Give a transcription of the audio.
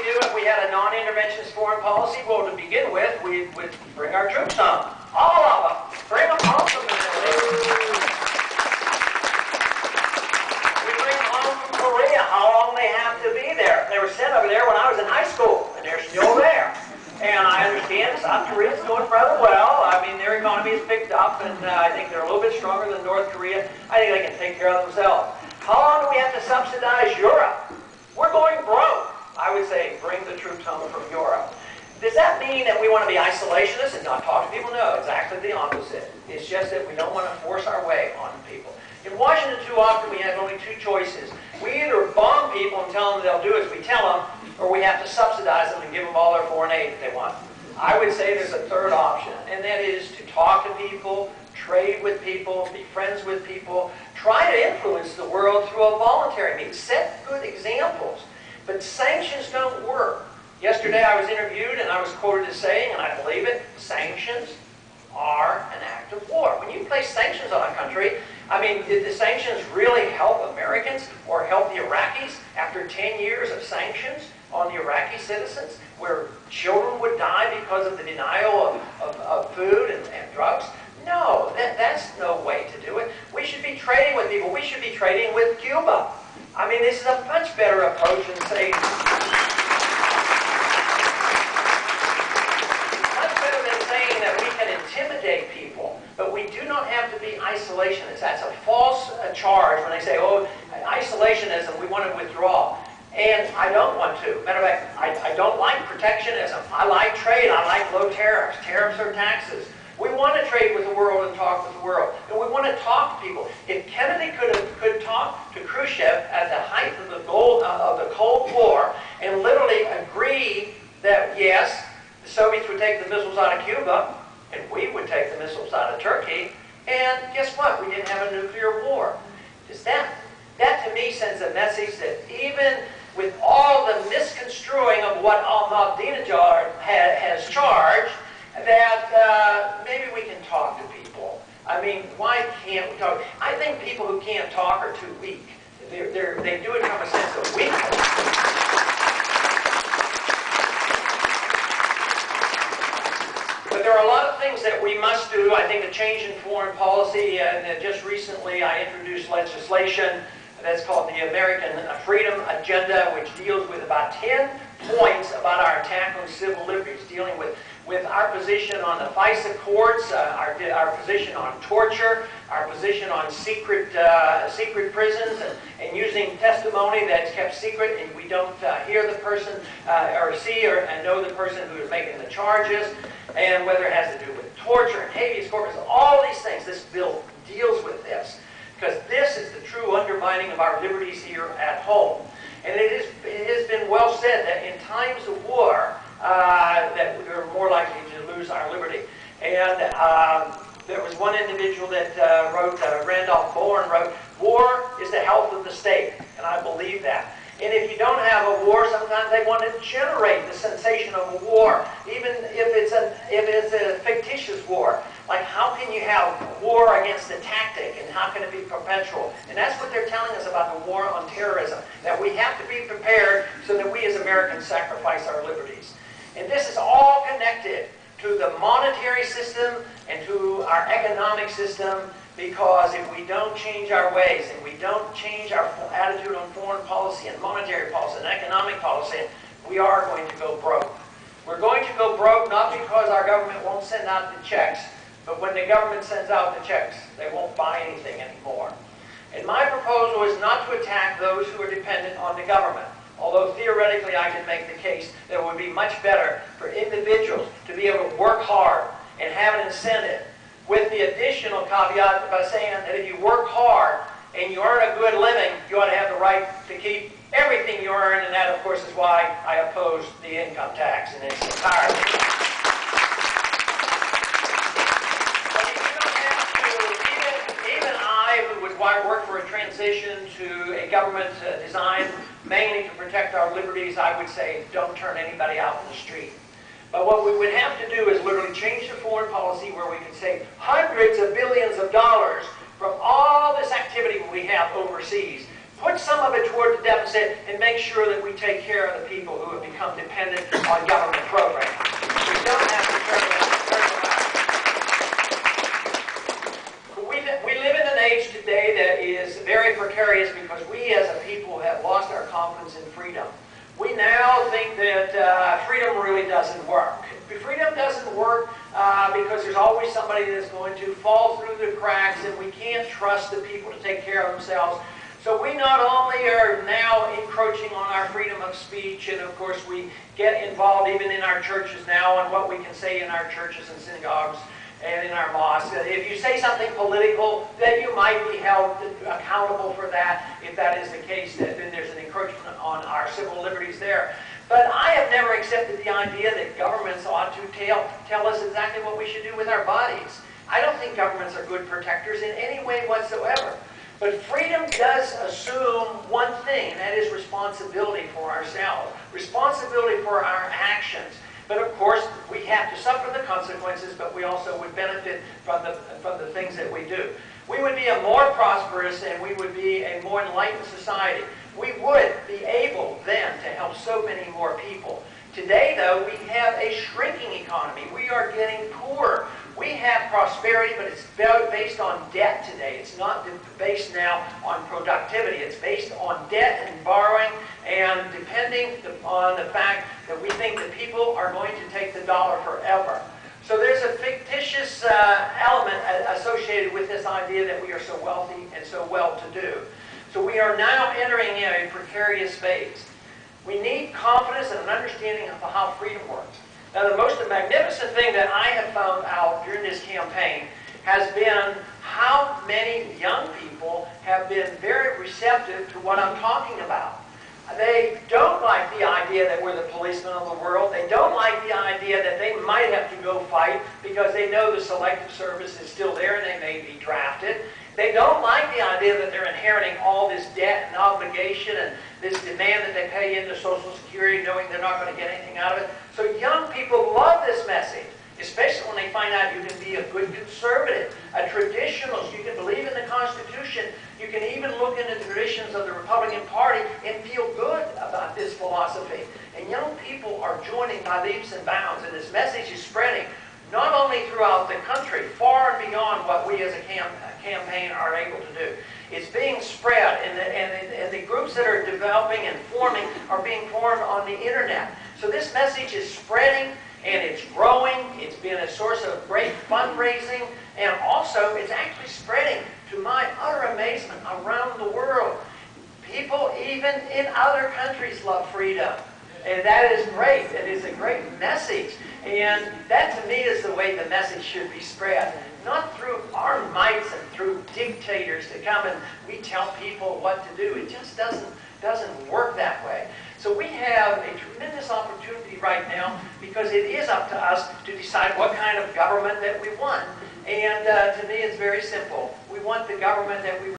do if we had a non-interventionist foreign policy? Well, to begin with, we would bring our troops home. All of them. Bring them home from the Middle East. We bring them home from Korea. How long they have to be there? They were sent over there when I was in high school, and they're still there. And I understand South Korea's doing rather well. I mean, their economy has picked up, and I think they're a little bit stronger than North Korea. I think they can take care of themselves. How long do we have to subsidize Europe? We're going broke. I would say bring the troops home from Europe. Does that mean that we want to be isolationists and not talk to people? No, exactly the opposite. It's just that we don't want to force our way on people. In Washington, too often we have only two choices. We either bomb people and tell them they'll do as we tell them, or we have to subsidize them and give them all their foreign aid that they want. I would say there's a third option, and that is to talk to people, trade with people, be friends with people, try to influence the world through a voluntary means. Set good examples. But sanctions don't work. Yesterday I was interviewed and I was quoted as saying, and I believe it, sanctions are an act of war. When you place sanctions on a country, I mean, did the sanctions really help Americans or help the Iraqis after 10 years of sanctions on the Iraqi citizens, where children would die because of the denial of food and drugs? No, that's no way to do it. We should be trading with people. We should be trading with Cuba. I mean, this is a much better approach than saying... intimidate people, but we do not have to be isolationists. That's a false charge when they say, oh, isolationism, we want to withdraw. And I don't want to. Matter of fact, I don't like protectionism. I like trade. I like low tariffs. Tariffs are taxes. We want to trade with the world and talk with the world. And we want to talk to people. If Kennedy could talk to Khrushchev at the height of the Cold War and literally agree that, yes, the Soviets would take the missiles out of Cuba, and we would take the missiles out of Turkey, and guess what? We didn't have a nuclear war. Does that to me sends a message that even with all the misconstruing of what Ahmadinejad has charged, that maybe we can talk to people. I mean, why can't we talk? I think people who can't talk are too weak. They do it from a sense of weakness. But there are a lot of things that we must do. I think a change in foreign policy, and just recently I introduced legislation that's called the American Freedom Agenda, which deals with about 10 points about our attack on civil liberties, dealing with our position on the FISA courts, our position on torture, our position on secret prisons, and using testimony that's kept secret, and we don't hear the person or see and know the person who is making the charges, and whether it has to do with torture and habeas corpus, all these things. This bill deals with this, because this is the true undermining of our liberties here at home. And it has been well said that in times of war, that we're more likely to lose our liberty. And there was one individual that wrote, Randolph Bourne wrote, war is the health of the state, and I believe that. And if you don't have a war, sometimes they want to generate the sensation of a war, even if it's a fictitious war. Like, how can you have war against a tactic, and how can it be perpetual? And that's what they're telling us about the war on terrorism, that we have to be prepared so that we as Americans sacrifice our liberties. And this is all connected to the monetary system and to our economic system, because if we don't change our ways and we don't change our attitude on foreign policy and monetary policy and economic policy, we are going to go broke. We're going to go broke not because our government won't send out the checks, but when the government sends out the checks, they won't buy anything anymore. And my proposal is not to attack those who are dependent on the government. Although theoretically I can make the case that it would be much better for individuals to be able to work hard and have an incentive, with the additional caveat by saying that if you work hard and you earn a good living, you ought to have the right to keep everything you earn, and that, of course, is why I oppose the income tax in its entirety. But you don't have to, even I, who would work for a transition to a government designed mainly to protect our liberties, I would say don't turn anybody out in the street. But what we would have to do is literally change the foreign policy where we can save hundreds of billions of dollars from all this activity we have overseas. put some of it toward the deficit and make sure that we take care of the people who have become dependent on government programs. We don't have to turn them out. We live in an age today that is very precarious because we as a people have lost our confidence in freedom. We now think that freedom really doesn't work. Freedom doesn't work because there's always somebody that's going to fall through the cracks, and we can't trust the people to take care of themselves. So we not only are now encroaching on our freedom of speech, and of course we get involved even in our churches now on what we can say in our churches and synagogues and in our mosques. If you say something political, then you might be held accountable for that. If that is the case, then there's an encroachment on our civil liberties there. But I have never accepted the idea that governments ought to tell us exactly what we should do with our bodies. I don't think governments are good protectors in any way whatsoever. But freedom does assume one thing, and that is responsibility for ourselves, responsibility for our actions. But of course, we have to suffer the consequences, but we also would benefit from the things that we do. We would be a more prosperous and we would be a more enlightened society. We would be able then to help so many more people. Today, though, we have a shrinking economy. We are getting poorer. We have prosperity, but it's based on debt today. It's not based now on productivity. It's based on debt and borrowing, and depending on the fact that we think that people are going to take the dollar forever. So there's a fictitious element associated with this idea that we are so wealthy and so well-to-do. So we are now entering a precarious phase. We need confidence and an understanding of how freedom works. Now, the most magnificent thing that I have found out during this campaign has been how many young people have been very receptive to what I'm talking about. They don't like the idea that we're the policemen of the world. They don't like the idea that they might have to go fight because they know the Selective Service is still there and they may be drafted. They don't like the idea that they're inheriting all this debt and obligation and this demand that they pay into Social Security knowing they're not going to get anything out of it. So young people love this message, especially when they find out you can be a good conservative, a traditionalist, you can believe in the Constitution, you can even look into the traditions of the Republican Party and feel good about this philosophy. And young people are joining by leaps and bounds, and this message is spreading not only throughout the country, far and beyond what we as a campaign are able to do. It's being spread, and the groups that are developing and forming are being formed on the internet. So this message is spreading, and it's growing. It's been a source of great fundraising, and also it's actually spreading, to my utter amazement, around the world. People even in other countries love freedom, and that is great. It is a great message, and that to me is the way the message should be spread. Not through our mights and through dictators to come and we tell people what to do. It just doesn't work that way. So we have a tremendous opportunity right now because it is up to us to decide what kind of government that we want. And to me it's very simple. We want the government that we